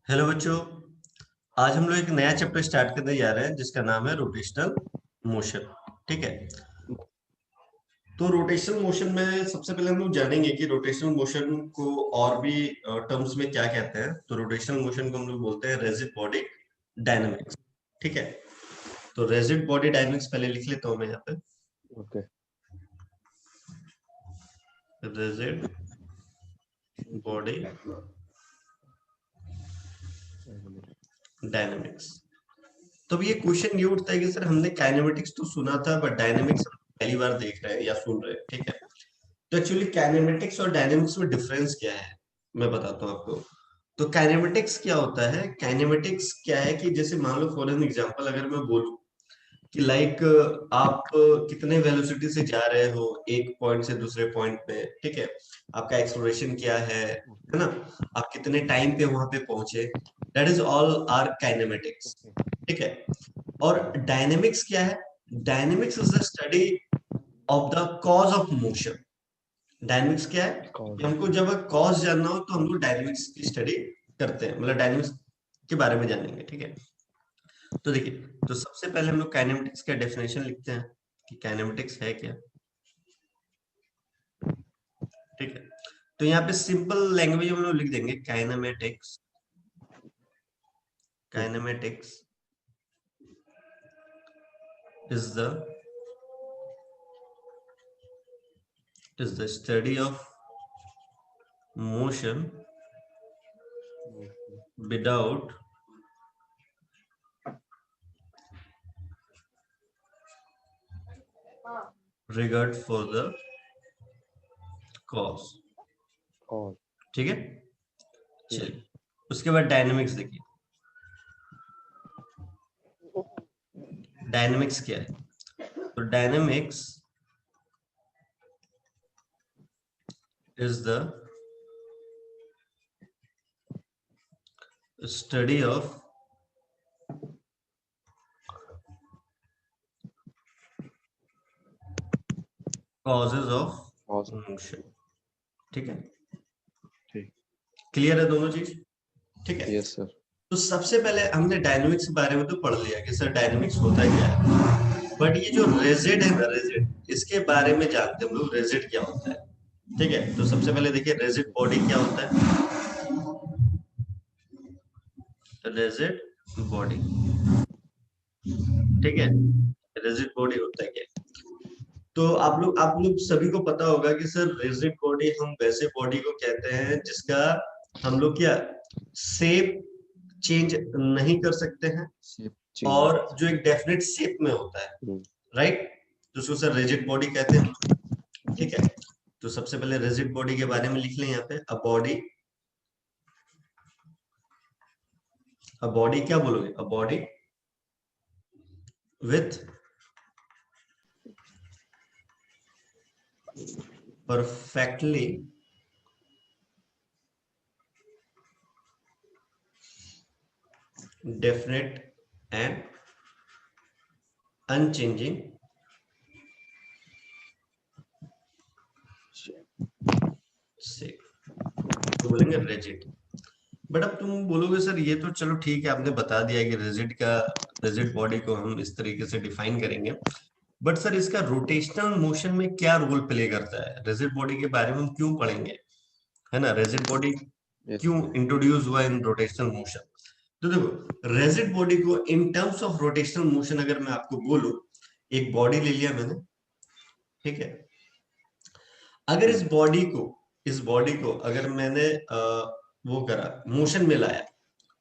Hello बच्चों, आज हम लोग एक नया चैप्टर स्टार्ट करने जा रहे हैं जिसका नाम है रोटेशनल मोशन। ठीक है। तो रोटेशनल मोशन में सबसे पहले हम लोग जानेंगे कि रोटेशनल मोशन को और भी टर्म्स में क्या कहते हैं। तो रोटेशनल मोशन को हम लोग बोलते हैं रिजिड बॉडी डायनामिक्स। ठीक है। तो रिजिड बॉडी डायनामिक्स पहले लिख लेता हूं मैं यहाँ पे। ओके। Rigid body dynamics. तो अब ये क्वेश्चन ये उठता है कि सर हमने काइनेमेटिक्स तो सुना था बट डायनामिक्स पहली बार देख रहे हैं या सुन रहे हैं। ठीक है। तो एक्चुअली काइनेमेटिक्स और डायनेमिक्स में डिफरेंस क्या है मैं बताता हूँ आपको। तो काइनेमेटिक्स क्या होता है? काइनेमेटिक्स क्या है कि जैसे मान लो फॉर एन एग्जांपल अगर मैं बोलूं कि लाइक आप कितने वेलोसिटी से जा रहे हो एक पॉइंट से दूसरे पॉइंट पे। ठीक है। आपका एक्सप्लोरेशन क्या है ना? आप कितने टाइम पे वहां पे पहुंचे। That is all are kinematics. ठीक है। और डायनेमिक्स क्या है? Dynamics is the study of the cause of motion. Dynamics क्या है कि हमको जब कॉज जानना हो तो हम लोग डायनेमिक्स की स्टडी करते हैं, मतलब डायनेमिक्स के बारे में जानेंगे। ठीक है। तो देखिए, तो सबसे पहले हम लोग काइनेमेटिक्स का डेफिनेशन लिखते हैं कि काइनेमेटिक्स है क्या। ठीक है। तो यहाँ पे सिंपल लैंग्वेज हम लोग लिख देंगे kinematics. Kinematics is the study of motion without regard for the cause। ठीक है। चलिए, उसके बाद डायनेमिक्स देखिए। डायनेमिक्स क्या है? तो dynamics is the study of causes of motion. ठीक है। क्लियर है दोनों चीज? ठीक है। Yes sir. तो सबसे पहले हमने डायनेमिक्स के बारे में तो पढ़ लिया कि सर डायनेमिक्स होता क्या है, बट ये जो रिजिड है ना, रिजिड, इसके बारे में जानते हैं हम लोग रिजिड क्या होता है। ठीक है। तो सबसे पहले देखिए रिजिड बॉडी क्या होता है। रिजिड बॉडी, ठीक है, रिजिड बॉडी होता है क्या? तो आप लोग सभी को पता होगा कि सर रिजिड बॉडी हम वैसे बॉडी को कहते हैं जिसका हम लोग क्या शेप चेंज नहीं कर सकते हैं और जो एक डेफिनेट शेप में होता है, राइट? तो उसको सर रिजिड बॉडी कहते हैं। ठीक है। तो सबसे पहले रिजिड बॉडी के बारे में लिख लें यहाँ पे। अ बॉडी क्या बोलोगे? A body with perfectly definite and unchanging shape, तो बोलेंगे रिजिड। बट अब तुम बोलोगे सर ये तो चलो ठीक है, आपने बता दिया कि रिजिड बॉडी को हम इस तरीके से डिफाइन करेंगे, बट सर इसका रोटेशनल मोशन में क्या रोल प्ले करता है? रिजिड बॉडी के बारे में हम क्यों पढ़ेंगे, है ना? रिजिड बॉडी क्यों इंट्रोड्यूस हुआ इन रोटेशनल मोशन? तो देखो, रिजिड बॉडी को in terms of rotational motion अगर मैं आपको बोलूं, एक बॉडी ले लिया मैंने। ठीक है। अगर इस बॉडी को अगर मैंने वो करा, मोशन में लाया।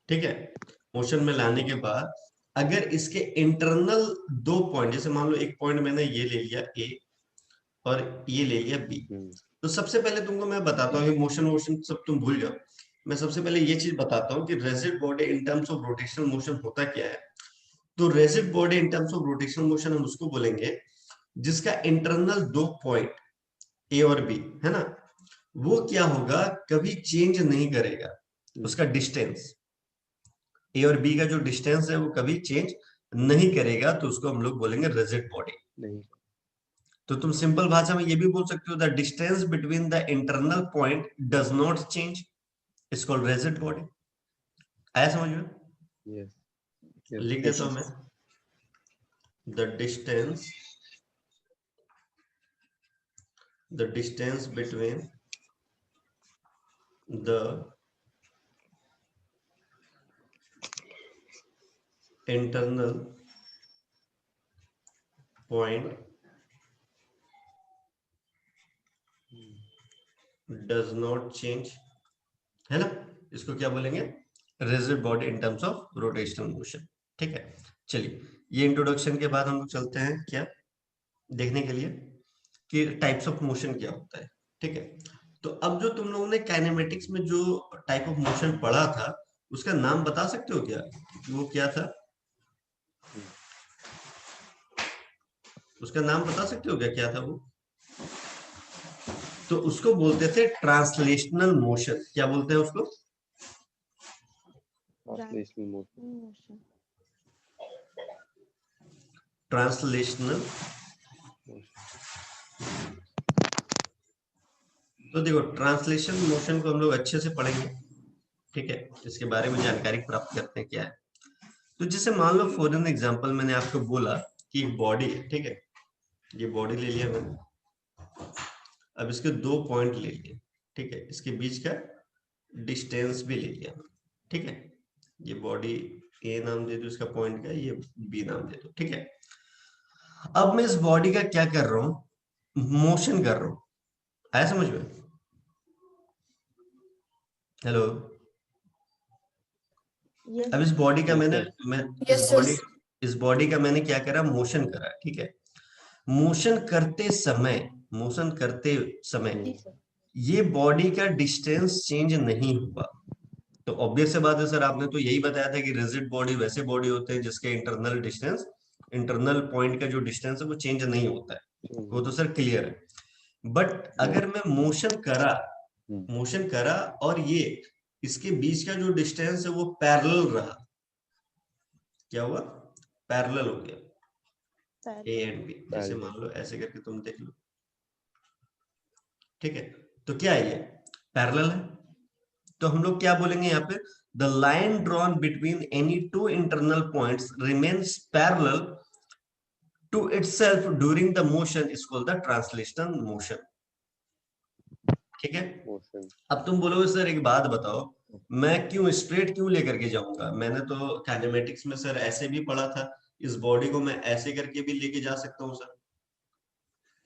ठीक है। मोशन में लाने के बाद अगर इसके इंटरनल दो पॉइंट, जैसे मान लो एक पॉइंट मैंने ये ले लिया ए और ये ले लिया बी। तो सबसे पहले तुमको मैं बताता हूँ, मोशन वोशन सब तुम भूल जाओ। मैं सबसे पहले ये चीज बताता हूँ कि rigid body in terms of rotational motion होता क्या है। तो rigid body in terms of rotational motion हम उसको बोलेंगे जिसका इंटरनल दो पॉइंट ए और बी है ना, वो क्या होगा, कभी चेंज नहीं करेगा। उसका डिस्टेंस ए और बी का जो डिस्टेंस है वो कभी चेंज नहीं करेगा, तो उसको हम लोग बोलेंगे रिजिड बॉडी। तो तुम सिंपल भाषा में ये भी बोल सकते हो the distance between the internal point does not change, it's called rigid body. आया समझ में? Yes. लिख देता हूं मैं, the distance between the internal point does not change, है ना? इसको क्या बोलेंगे? Rigid body in terms of rotational motion. ठीक है, चलिए ये इंट्रोडक्शन के बाद हम लोग चलते हैं क्या देखने के लिए कि टाइप्स ऑफ मोशन क्या होता है। ठीक है, तो अब जो तुम लोगों ने काइनेमेटिक्स में जो टाइप ऑफ मोशन पढ़ा था उसका नाम बता सकते हो क्या कि वो क्या था? उसका नाम बता सकते हो क्या, क्या था वो? तो उसको बोलते थे ट्रांसलेशनल मोशन। क्या बोलते हैं उसको? Translational motion. ट्रांसलेशनल। तो देखो ट्रांसलेशन मोशन को हम लोग अच्छे से पढ़ेंगे। ठीक है, इसके बारे में जानकारी प्राप्त करते हैं क्या है। तो जैसे मान लो फॉर एन एग्जांपल मैंने आपको बोला कि एक बॉडी है, ठीक है, ये बॉडी ले लिया मैंने, अब इसके दो पॉइंट ले लिए, ठीक है, इसके बीच का डिस्टेंस भी ले लिया, ठीक है, ये बॉडी ए नाम दे दो, इसका पॉइंट का ये बी नाम दे दो, ठीक है। अब मैं इस बॉडी का क्या कर रहा हूं? मोशन कर रहा हूं। आया समझ में? हेलो। अब इस बॉडी का इस बॉडी का मैंने क्या करा? मोशन करा, ठीक है। मोशन करते समय ये बॉडी का डिस्टेंस चेंज नहीं हुआ। तो ऑब्वियस से बात है सर, आपने तो यही बताया था कि रिजिड बॉडी वैसे बॉडी होते हैं जिसके इंटरनल पॉइंट का जो डिस्टेंस है वो चेंज नहीं होता है, वो तो सर क्लियर है। बट अगर मैं मोशन करा और ये इसके बीच का जो डिस्टेंस है वो पैरेलल रहा, क्या हुआ? पैरेलल हो गया ए एंड बी। जैसे मान लो ऐसे करके तुम देख लो, ठीक है, तो क्या है ये? पैरेलल है। तो हम लोग क्या बोलेंगे यहाँ पे? The line drawn between any two internal points remains parallel to itself during the motion is called the translational motion. ठीक है, अब तुम बोलोगे सर एक बात बताओ, मैं स्ट्रेट क्यों लेकर के जाऊंगा? मैंने तो काइनेमेटिक्स में सर ऐसे भी पढ़ा था, इस बॉडी को मैं ऐसे करके भी लेके जा सकता हूँ सर,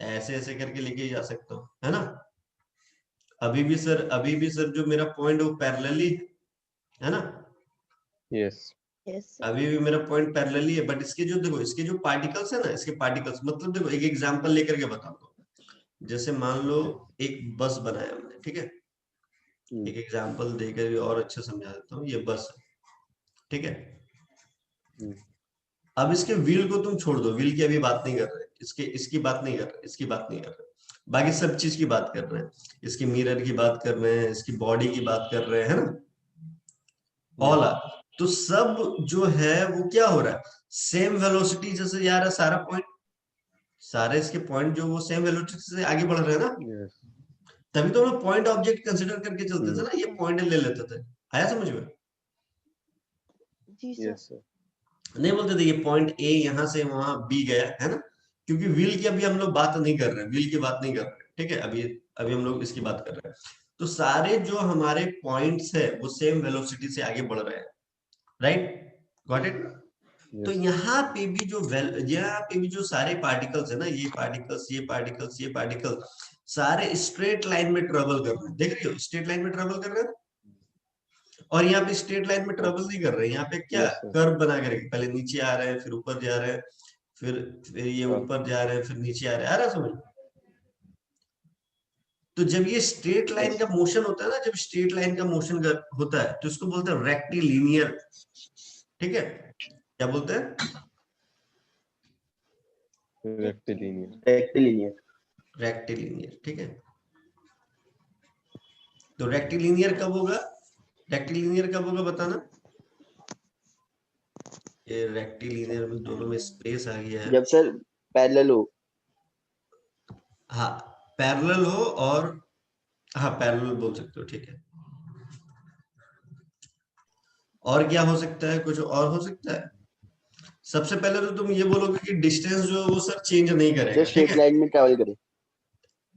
ऐसे ऐसे करके लेके जा सकता हूँ, है ना? अभी भी सर जो मेरा पॉइंट वो पैरेलली है ना? यस, अभी भी मेरा पॉइंट पैरेलली है, बट इसके जो देखो इसके जो पार्टिकल्स है ना, इसके पार्टिकल्स मतलब देखो एक एग्जांपल लेकर के बताता हूँ। जैसे मान लो एक बस बनाया हमने, ठीक है, एक एग्जांपल देकर भी और अच्छे समझा देता हूँ। ये बस है, ठीक है। अब इसके व्हील को तुम छोड़ दो, व्हील की अभी बात नहीं कर रहे, इसकी बात नहीं कर रहे, इसकी बात नहीं कर रहे, बाकी सब चीज की बात कर रहे हैं, इसकी मिरर की बात कर रहे हैं, इसकी बॉडी की बात कर रहे हैं, है ना? All are. तो सब जो है वो क्या हो रहा है? सेम वेलोसिटी जैसे जा रहा है सारा पॉइंट, सारे इसके पॉइंट जो वो सेम वेलोसिटी से आगे बढ़ रहे हैं ना। तभी तो हम पॉइंट ऑब्जेक्ट कंसीडर करके चलते थे ना, ये पॉइंट ले लेते थे। आया समझ में? जी सर। नहीं बोलते थे ये पॉइंट ए यहां से वहां बी गया, है ना? क्योंकि व्हील की अभी हम लोग बात नहीं कर रहे हैं, व्हील की बात नहीं कर रहे, ठीक है, अभी हम लोग इसकी बात कर रहे हैं। तो सारे जो हमारे पॉइंट्स है वो सेम वेलोसिटी से आगे बढ़ रहे हैं, राइट? Got it? तो यहाँ पे भी जो सारे पार्टिकल्स है ना, ये पार्टिकल्स सारे स्ट्रेट लाइन में ट्रेवल कर रहे हैं। देख रहे हो, स्ट्रेट लाइन में ट्रेवल कर रहे हैं। और यहाँ पे स्ट्रेट लाइन में ट्रेवल नहीं कर रहे हैं, यहाँ पे क्या कर्व बना के रखे, पहले नीचे आ रहे हैं, फिर ऊपर जा रहे हैं, फिर ये ऊपर जा रहे हैं, फिर नीचे आ रहे हैं। आ रहा समझ? तो जब ये स्ट्रेट लाइन का मोशन होता है ना, जब स्ट्रेट लाइन का मोशन होता है तो इसको बोलते हैं रेक्टिलिनियर। ठीक है, क्या बोलते हैं? रेक्टिलिनियर, ठीक है। तो रेक्टिलिनियर कब होगा बताना। ये रेक्टिलिनियर में दोनों में स्पेस आ गया है जब सर पैरेलल हो। हाँ पैरेलल हो और हाँ पैरेलल बोल सकते हो, ठीक है। और क्या हो सकता है, कुछ और हो सकता है? सबसे पहले तो तुम ये बोलोगे कि डिस्टेंस जो है वो सर चेंज नहीं जो करेगा, ठीक स्ट्रेट है। लाइन में ट्रैवल करे।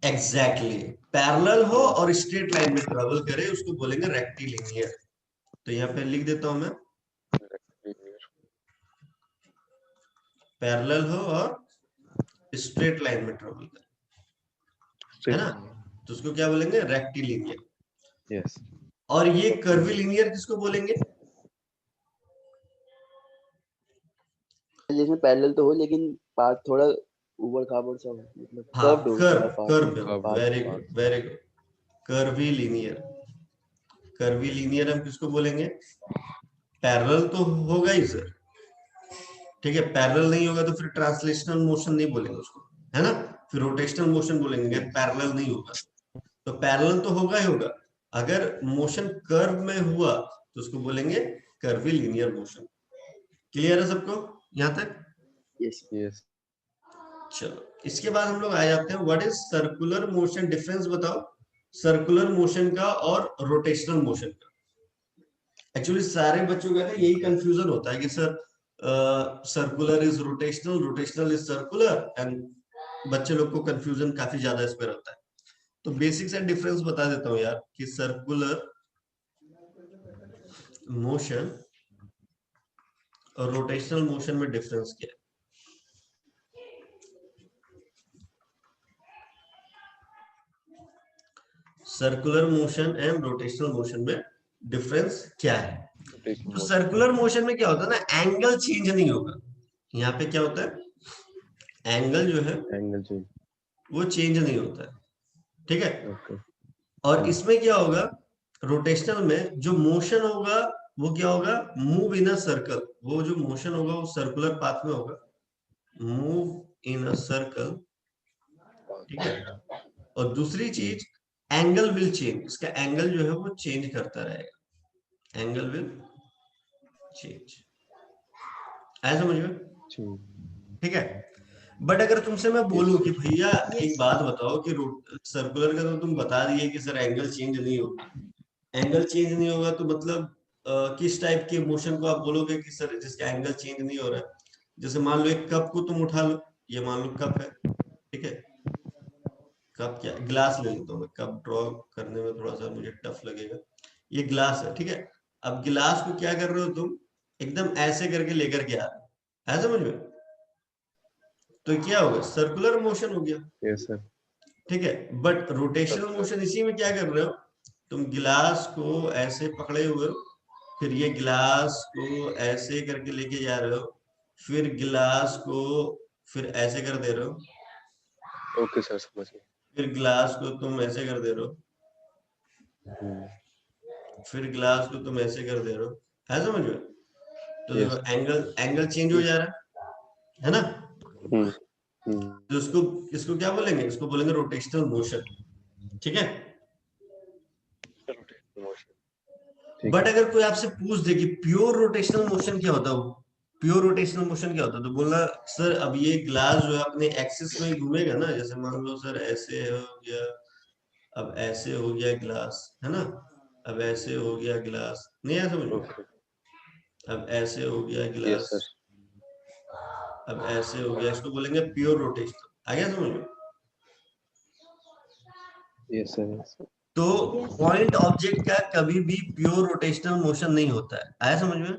एग्जैक्टली पैरेलल हो यस। और स्ट्रेट लाइन में ट्रेवल करे उसको बोलेंगे रेक्टिलिनियर। तो यहाँ पे लिख देता हूं मैं, पैरेलल हो और स्ट्रेट लाइन में ट्रेवल करे, है ना, तो उसको क्या बोलेंगे, रेक्टिलिनियर। यस। और ये कर्विलिनियर किसको बोलेंगे? जिसमें पैरेलल तो हो लेकिन पाथ थोड़ा ऊबड़ खाबड़ सा हो, मतलब हाँ कर्व्ड हो कर्व, थोड़ा curve, path. Very good very good, curvilinear. Curvilinear हम किसको बोलेंगे? पैरेलल तो होगा ही सर, ठीक है। पैरेलल नहीं होगा तो फिर ट्रांसलेशनल मोशन नहीं बोलेंगे उसको, है ना, फिर रोटेशनल मोशन बोलेंगे, पैरेलल नहीं होगा। तो पैरेलल तो होगा ही होगा, अगर मोशन कर्व में हुआ तो उसको बोलेंगे कर्विलिनियर मोशन। क्लियर है सबको यहां तक? यस। यस। चलो इसके बाद हम लोग आ जाते हैं, what is circular motion, difference बताओ सर्कुलर मोशन का और रोटेशनल मोशन का। एक्चुअली सारे बच्चों का ना यही कंफ्यूजन होता है कि sir circular is rotational, rotational is circular, and बच्चे लोग को कंफ्यूजन काफी ज्यादा इस पे रहता है। तो बेसिक सा डिफरेंस बता देता हूँ यार कि सर्कुलर मोशन और रोटेशनल मोशन में डिफरेंस क्या है। Circular motion and rotational motion में डिफरेंस क्या है? तो सर्कुलर मोशन में क्या होता है ना, एंगल चेंज नहीं होगा। यहाँ पे क्या होता है, एंगल जो है एंगल चेंज। वो चेंज नहीं होता है, ठीक है। ओके। और इसमें क्या होगा, रोटेशनल में जो मोशन होगा वो क्या होगा, मूव इन अ सर्कल, वो जो मोशन होगा वो सर्कुलर पाथ में होगा, मूव इन अ सर्कल, ठीक है। और दूसरी चीज, एंगल विल चेंज, इसका एंगल जो है वो चेंज करता रहेगा, एंगल विल चेंज, ऐसा समझ में, ठीक है। बट अगर तुमसे मैं यस बोलूं कि सर। भैया एक यस बात बताओ कि सर्कुलर का तो तुम बता दिए कि सर एंगल चेंज नहीं होगा, एंगल चेंज नहीं होगा तो मतलब किस टाइप के मोशन को आप बोलोगे कि सर जिसका एंगल चेंज नहीं हो रहा है? जैसे मान लो एक कप को तुम उठा लो, ये मान लो कप है, ठीक है। कप क्या, गिलास ले लेता हूँ मैं, कप ड्रॉ करने में थोड़ा सा मुझे टफ लगेगा। ये गिलास है, ठीक है। अब गिलास को क्या कर रहे हो तुम, एकदम ऐसे करके लेकर के आ रहे हो, है समझ में, तो क्या होगा, सर्कुलर मोशन हो गया, यस सर। ठीक है। बट रोटेशनल मोशन इसी में क्या कर रहे हो, तुम गिलास को ऐसे पकड़े हुए हो, फिर ये गिलास को ऐसे करके लेके जा रहे हो, फिर गिलास को फिर ऐसे कर दे रहे हो, ओके सर, समझ गए। फिर गिलास को तुम ऐसे कर दे रहे हो, फिर गिलास को तुम ऐसे कर दे रहे हो, है समझ में। तो यस। देखो एंगल, एंगल चेंज हो जा रहा है ना। हम्म। हम्म। तो इसको, इसको क्या बोलेंगे, इसको बोलेंगे रोटेशनल मोशन, ठीक है। ठीक बट है। अगर कोई आपसे पूछ दे कि प्योर रोटेशनल मोशन क्या होता है, प्योर रोटेशनल मोशन क्या होता है, तो बोलना सर अब ये ग्लास जो है अपने एक्सिस में ही घूमेगा ना, जैसे मान लो सर ऐसे हो गया, अब ऐसे हो गया ग्लास, है ना, अब ऐसे हो गया ग्लास, नहीं आया समझ में, ओके। अब ऐसे हो गया यस ग्लास, सर। अब ऐसे हो गया, इसको बोलेंगे प्योर रोटेशनल, आ गया समझ में। Yes sir. तो यस पॉइंट ऑब्जेक्ट का कभी भी प्योर रोटेशनल मोशन नहीं होता है, आया समझ में।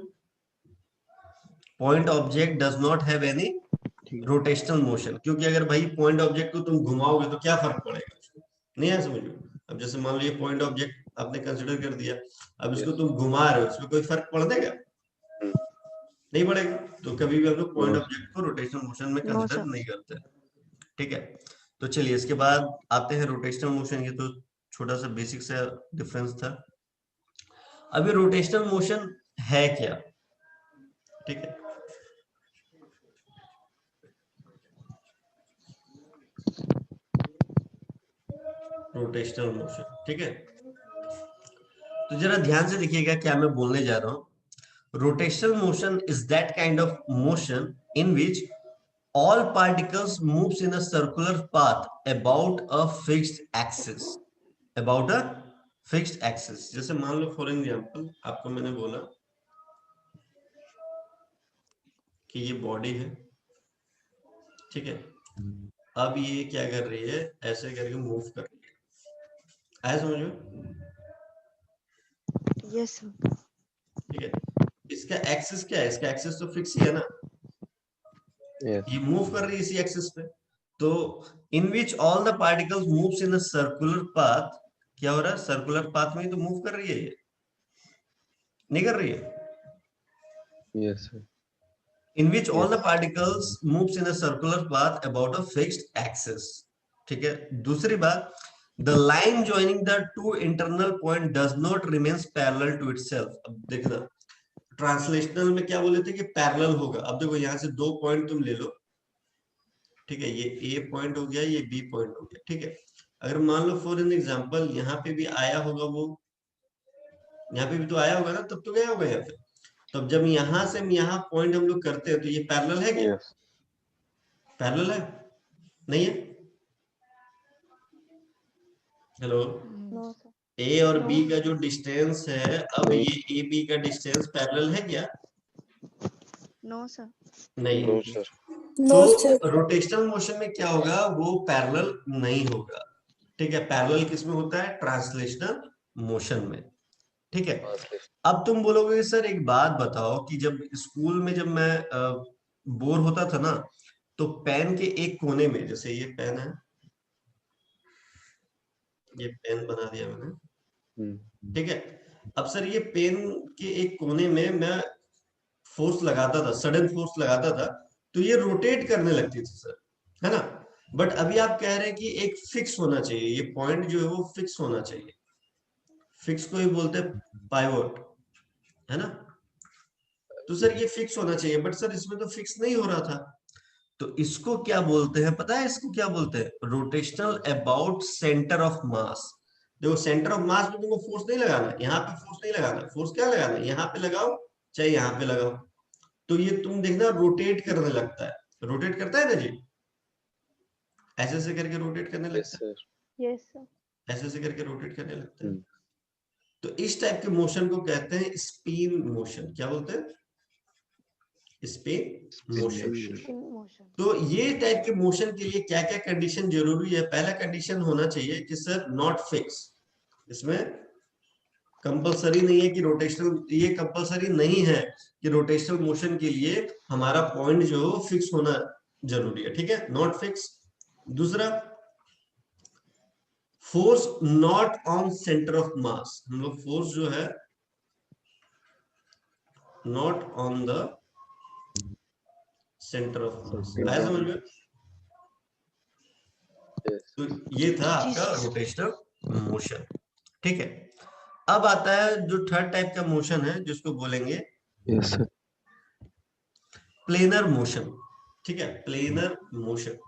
Point object does not have any ठीक है। रोटेशनल मोशन, क्योंकि अगर भाई पॉइंट ऑब्जेक्ट को तुम घुमाओगे तो क्या फर्क पड़ेगा उसको, नहीं है समझ में। अब जैसे मान लो ये पॉइंट ऑब्जेक्ट आपने कंसिडर कर दिया, अब इसको यस। तुम घुमा रहे हो, इसमें कोई फर्क पड़ देगा, नहीं पड़ेगा। तो कभी भी हम लोग पॉइंट नो ऑब्जेक्ट को रोटेशनल मोशन में नो कंसिडर सर नहीं करते, ठीक है। तो चलिए इसके बाद आते हैं रोटेशनल मोशन, ये तो छोटा सा बेसिक सा डिफरेंस था। अभी रोटेशनल मोशन है क्या, ठीक है। रोटेशनल मोशन, ठीक है। तो जरा ध्यान से देखिएगा क्या मैं बोलने जा रहा हूं। Rotational motion is that kind of motion in which all particles moves in a circular path about a fixed axis, about a fixed axis। जैसे मान लो फॉर एग्जांपल आपको मैंने बोला कि ये बॉडी है, ठीक है, अब ये क्या कर रही है, ऐसे करके मूव कर रही है, आया समझ में? यस ठीक है, इसका एक्सिस क्या है, इसका एक्सिस तो फिक्स ही है ना, ये मूव कर रही है इसी एक्सिस पे। तो in which all the particles moves in a circular path, क्या हो रहा है, सर्कुलर पाथ में ही तो मूव कर रही है, ये नहीं कर रही है? Yes sir. In which all the particles moves in a circular path about a fixed axis। ठीक है, दूसरी बात, the line joining the two internal point does not remains parallel to itself। अब देखना ट्रांसलेशनल में क्या बोले थे कि पैरेलल होगा। अब देखो यहाँ से दो पॉइंट तुम ले लो, ठीक है, ये ए पॉइंट हो गया, ये बी पॉइंट हो गया, ठीक है। अगर मान लो फॉर एन एग्जांपल यहाँ पे भी आया होगा, वो यहाँ पे भी तो आया होगा ना, तब तो गया होगा यहाँ पे। तब जब यहाँ से यहाँ पॉइंट हम लोग करते हैं तो ये पैरेलल है क्या? पैरेलल है, नहीं है? हेलो, नो सर ए और बी का जो डिस्टेंस है, अब नहीं। ये ए बी का डिस्टेंस पैरेलल है क्या? नो सर नहीं। No sir. तो रोटेशनल मोशन में क्या होगा, वो पैरेलल नहीं होगा, ठीक है। पैरेलल किसमें होता है, ट्रांसलेशनल मोशन में, ठीक है। अब तुम बोलोगे सर एक बात बताओ कि जब स्कूल में जब मैं बोर होता था ना, तो पेन के एक कोने में, जैसे ये पेन है, ये पेन बना दिया मैंने, ठीक है। अब सर ये पेन के एक कोने में मैं फोर्स लगाता था, सडन फोर्स लगाता था, तो ये रोटेट करने लगती थी सर, है ना। बट अभी आप कह रहे हैं कि एक फिक्स होना चाहिए, ये पॉइंट जो है वो फिक्स होना चाहिए, फिक्स को ही बोलते हैं पाइवोट, है ना। तो सर ये फिक्स होना चाहिए, बट सर इसमें तो फिक्स नहीं हो रहा था। तो इसको क्या बोलते हैं पता है, इसको क्या बोलते हैं, rotational about centre of mass. देखो सेंटर ऑफ मास में तुमको फोर्स नहीं लगाना, यहाँ पे फोर्स नहीं लगाना, फोर्स क्या लगाना, यहाँ पे लगाओ चाहे यहाँ पे लगाओ, तो ये तुम देखना रोटेट करने लगता है, रोटेट करता है ना जी, ऐसे ऐसे करके रोटेट करने लगता है, यस सर ऐसे ऐसे करके रोटेट करने लगता है। तो इस टाइप के मोशन को कहते हैं स्पिन मोशन। क्या बोलते हैं, स्पिन मोशन। मोशन तो ये टाइप के मोशन के लिए क्या क्या कंडीशन जरूरी है, पहला कंडीशन होना चाहिए कि सर नॉट फिक्स, इसमें कंपलसरी नहीं है कि रोटेशनल, ये कंपलसरी नहीं है कि रोटेशनल मोशन के लिए हमारा पॉइंट जो फिक्स होना जरूरी है, ठीक है, नॉट फिक्स। दूसरा, force not on centre of mass, हम लोग फोर्स जो है not on the centre of mass, आया समझ में? तो ये था आपका रोटेशनल मोशन, ठीक है। अब आता है जो थर्ड टाइप का मोशन है, जिसको बोलेंगे प्लेनर मोशन, ठीक है, प्लेनर मोशन,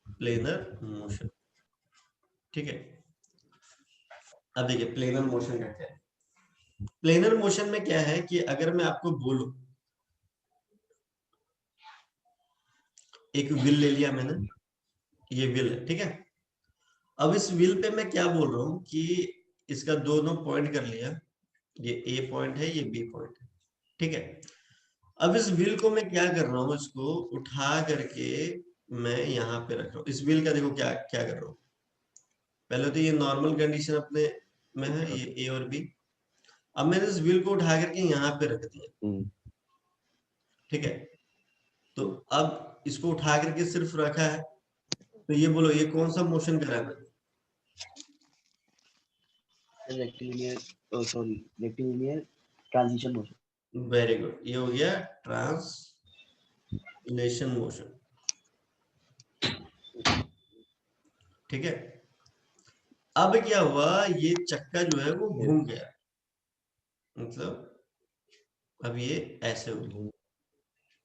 प्लेनर मोशन, ठीक है। अब देखिए प्लेनर मोशन का क्या है, प्लेनर मोशन में क्या है कि अगर मैं आपको बोलूं, एक व्हील ले लिया मैंने, ये व्हील है, ठीक है। अब इस व्हील पे मैं क्या बोल रहा हूं कि इसका दोनों पॉइंट कर लिया, ये ए पॉइंट है, ये बी पॉइंट है, ठीक है। अब इस व्हील को मैं क्या कर रहा हूं, इसको उठा करके मैं यहाँ पे रख रहा हूँ। इस व्हील का देखो क्या क्या कर रहा हूँ, पहले तो ये नॉर्मल कंडीशन अपने में है, ये ए और बी। अब मैंने इस व्हील को उठा करके यहाँ पे रख दिया, ठीक है। तो अब इसको उठा करके सिर्फ रखा है, तो ये बोलो ये कौन सा मोशन करा है मैंने? Rectilinear transition motion. Very good, ये हो गया ट्रांसलेशन मोशन, ठीक है। अब क्या हुआ, ये चक्का जो है वो घूम गया, मतलब अब ये ऐसे हो गया,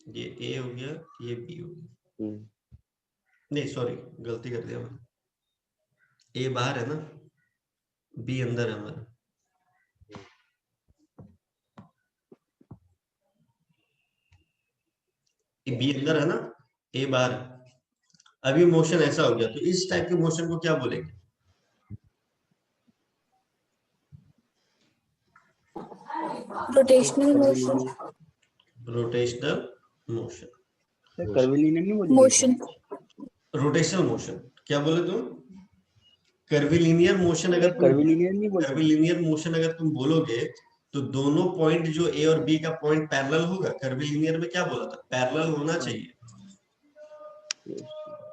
ये ए हो गया, ये बी हो गया, नहीं सॉरी गलती कर दिया मैंने, ए बाहर है ना, बी अंदर है हमारा, बी अंदर है ना, ए बाहर। अभी मोशन ऐसा हो गया, तो इस टाइप के मोशन को क्या बोलेंगे? Rotational motion. Rotational motion. Curvilinear नहीं बोलेंगे? मोशन। रोटेशनल मोशन क्या बोले तुम? कर्विलिनियर मोशन अगर तुम कर्विलिनियर नहीं बोलते? कर्विलिनियर मोशन अगर तुम बोलोगे तो दोनों पॉइंट जो ए और बी का पॉइंट पैरेलल होगा। कर्विलिनियर में क्या बोला था? पैरेलल होना चाहिए।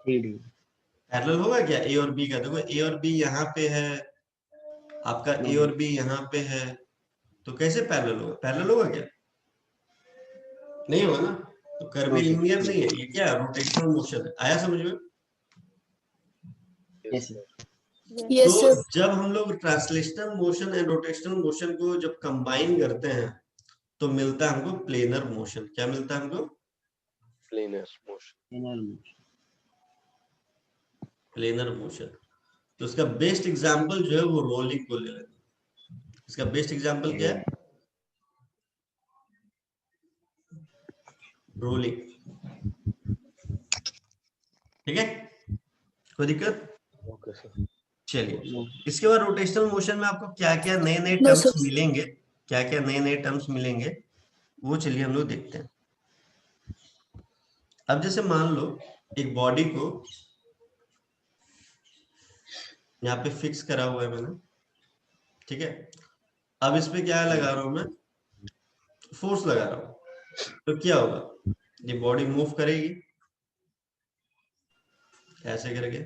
पैरेलल होगा क्या ए और बी का? देखो ए और बी यहाँ पे है, आपका ए और बी यहाँ पे है, तो कैसे पैरेलल होगा? पैरेलल होगा क्या? नहीं होगा ना। तो कर्विलिनियर नहीं है ये, क्या रोटेशनल मोशन है। आया समझ में? यस यस तो सर। जब हम लोग translational motion and rotational motion को जब कंबाइन करते हैं तो मिलता है हमको प्लेनर मोशन। क्या मिलता है हमको? Planar motion. Planar motion. तो उसका बेस्ट एग्जांपल जो है वो रोलिंग को ले लेते। इसका बेस्ट एग्जांपल क्या है? रोलिंग। ठीक है, कोई दिक्कत? Okay sir. चलिए, इसके बाद रोटेशनल मोशन में आपको क्या क्या नए नए No, टर्म्स sir. मिलेंगे, क्या क्या नए नए टर्म्स मिलेंगे वो चलिए हम लोग देखते हैं। अब जैसे मान लो एक बॉडी को यहाँ पे फिक्स करा हुआ है मैंने, ठीक है। अब इस पे क्या लगा रहा हूं मैं? फोर्स लगा रहा हूं। तो क्या होगा? ये बॉडी मूव करेगी ऐसे करके,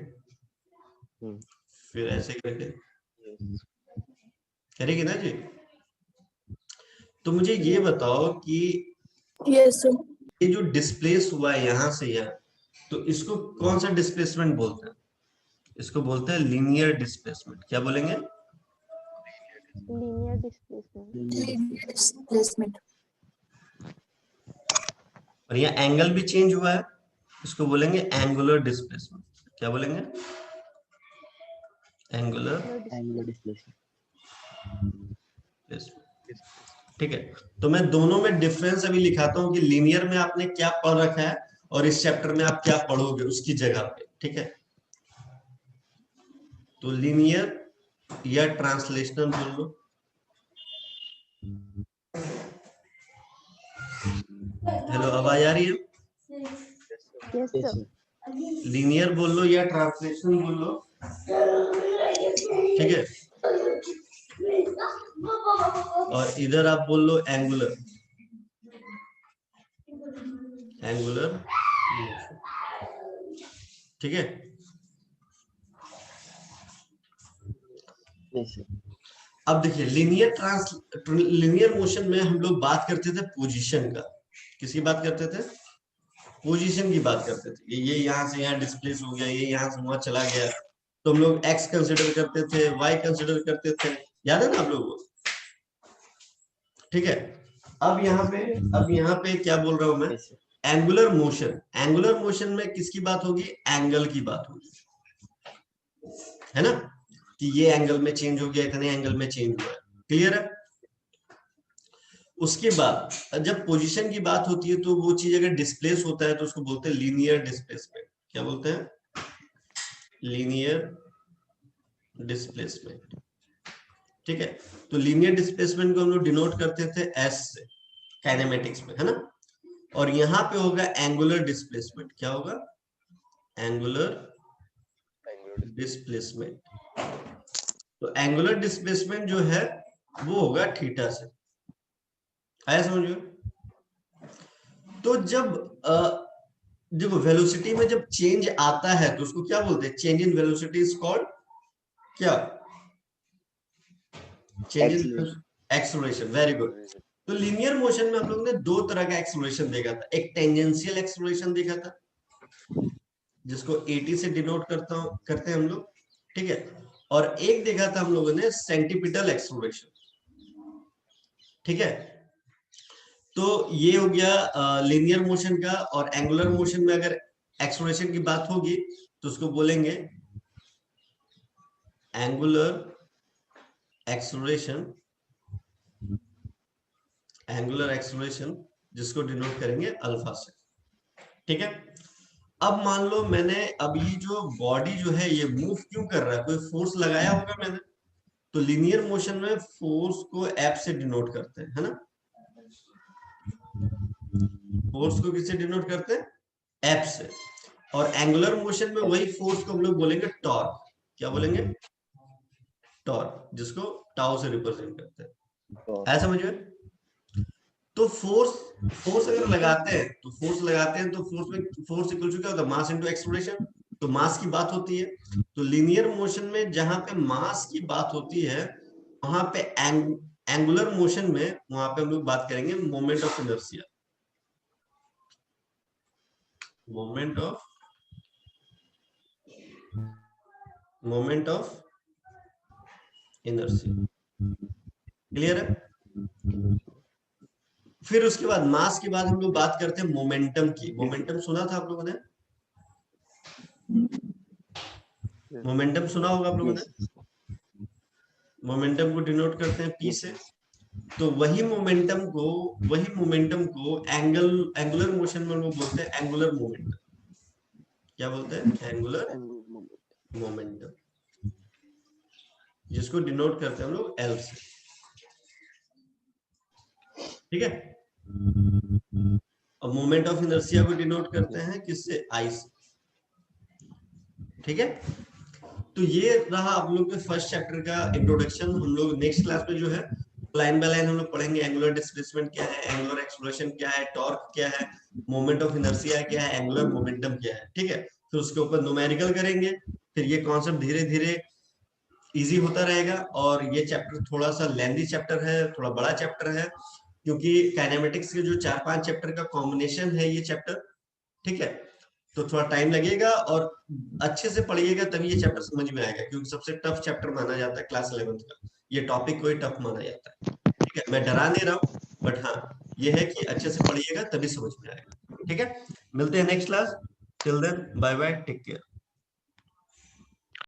फिर ऐसे करके करेगी ना जी। तो मुझे ये बताओ कि यस सर। ये जो डिस्प्लेस हुआ है यहाँ से यहाँ, तो इसको कौन सा डिस्प्लेसमेंट बोलते हैं? इसको बोलते हैं लीनियर डिस्प्लेसमेंट। क्या बोलेंगे? Linear displacement. डिस्प्लेसमेंट। और यहाँ एंगल भी चेंज हुआ है, इसको बोलेंगे एंगुलर डिस्प्लेसमेंट। क्या बोलेंगे? Angular displacement. ठीक है। तो मैं दोनों में डिफरेंस अभी लिखाता हूं कि लीनियर में आपने क्या पढ़ रखा है और इस चैप्टर में आप क्या पढ़ोगे उसकी जगह पे। ठीक है, तो लीनियर या ट्रांसलेशनल बोल लो। हेलो, आवाज आ रही है? Yes sir. लीनियर बोल लो या ट्रांसलेशनल बोल लो, ठीक है। और इधर आप बोल लो एंगुलर। एंगुलर, ठीक है। अब देखिए लीनियर मोशन में हम लोग बात करते थे पोजीशन का। किसकी बात करते थे? पोजीशन की बात करते थे। ये यहाँ से यहाँ डिस्प्लेस हो गया, ये यहाँ से वहां चला गया, तो हम लोग एक्स कंसिडर करते थे, वाई कंसिडर करते थे। याद है ना आप लोगों को? ठीक है। अब यहाँ पे क्या बोल रहा हूं मैं? Angular motion. एंगुलर मोशन में किसकी बात होगी? एंगल की बात होगी, है ना, कि ये एंगल में चेंज हो गया, इतने एंगल में चेंज हुआ है। क्लियर है? उसके बाद जब पोजीशन की बात होती है तो वो चीज अगर डिस्प्लेस होता है तो उसको बोलते हैं लीनियर डिस्प्लेसमेंट। क्या बोलते हैं? Linear displacement. ठीक है। तो लीनियर डिस्प्लेसमेंट को हम लोग डिनोट करते थे एस से, काइनेमेटिक्स में, है ना। और यहाँ पे होगा एंगुलर डिस्प्लेसमेंट। क्या होगा? Angular displacement. तो एंगुलर डिस्प्लेसमेंट जो है वो होगा थीटा से। आया समझ में? तो जब देखो वेलोसिटी में जब चेंज आता है तो उसको क्या बोलते हैं? Change in velocity is called क्या? Change in acceleration. Very good. तो लीनियर मोशन में हम लोग ने दो तरह का एक्सेलरेशन देखा था। एक टेंजेंशियल एक्सेलरेशन देखा था जिसको AT से डिनोट करते हैं हम लोग, ठीक है। और एक देखा था हम लोगों ने सेंटीपिटल एक्सेलरेशन, ठीक है। तो ये हो गया लीनियर मोशन का। और एंगुलर मोशन में अगर एक्सेलरेशन की बात होगी तो उसको बोलेंगे एंगुलर एक्सेलरेशन। एंगुलर एक्सेलरेशन जिसको डिनोट करेंगे अल्फा से। ठीक है। अब मान लो मैंने अब ये जो बॉडी जो है ये मूव क्यों कर रहा है, कोई फोर्स लगाया होगा मैंने, तो लीनियर मोशन में फोर्स को एफ से डिनोट करते हैं, है ना। फोर्स को किससे डिनोट करते हैं, एफ से। और एंगुलर मोशन में वही फोर्स को हम लोग बोलेंगे टॉर्क। क्या बोलेंगे, टॉर्क, जिसको टाउ से रिप्रेजेंट करते हैं। है समझ में। तो फोर्स अगर लगाते हैं तो फोर्स में फोर्स इक्वल टू क्या होता है, मास इनटू एक्सेलरेशन। तो मास की बात होती है। तो लीनियर मोशन में जहां पे मास की बात होती है, वहां पे एंगुलर मोशन में वहां पे हम लोग बात करेंगे moment of inertia. Moment of inertia. Clear है। फिर उसके बाद मास के बाद हम लोग बात करते हैं मोमेंटम की। मोमेंटम सुना था आप लोगों ने, मोमेंटम सुना होगा आप लोगों ने। मोमेंटम को डिनोट करते हैं पी से। तो वही मोमेंटम को एंगुलर मोशन में लोग बोलते हैं एंगुलर मोमेंटम। क्या बोलते हैं, एंगुलर मोमेंटम, जिसको डिनोट करते हैं हम लोग एल से। ठीक है। और मोमेंट ऑफ इनर्शिया को डिनोट करते हैं किससे, आई से। ठीक है। तो ये रहा आप लोग के फर्स्ट चैप्टर का इंट्रोडक्शन। हम लोग नेक्स्ट क्लास में जो है लाइन बाय लाइन हम लोग पढ़ेंगे एंगुलर डिस्प्लेसमेंट क्या है, एंगुलर एक्सेलरेशन क्या है, टॉर्क क्या है, मोमेंट ऑफ इनर्शिया क्या है, एंगुलर मोमेंटम क्या है। ठीक है। फिर उसके ऊपर न्यूमेरिकल करेंगे। फिर ये कॉन्सेप्ट धीरे धीरे इजी होता रहेगा। और ये चैप्टर थोड़ा सा लेंथी चैप्टर है, थोड़ा बड़ा चैप्टर है, क्योंकि काइनेमेटिक्स के जो 4-5 चैप्टर का कॉम्बिनेशन है ये चैप्टर। ठीक है। तो थोड़ा टाइम लगेगा और अच्छे से पढ़िएगा तभी ये चैप्टर समझ में आएगा, क्योंकि सबसे टफ चैप्टर माना जाता है क्लास 11th का। ये टॉपिक को ही टफ माना जाता है। ठीक है। मैं डरा नहीं रहा हूँ, बट हाँ ये है कि अच्छे से पढ़िएगा तभी समझ में आएगा। ठीक है। मिलते हैं next class. Till then bye bye, take care.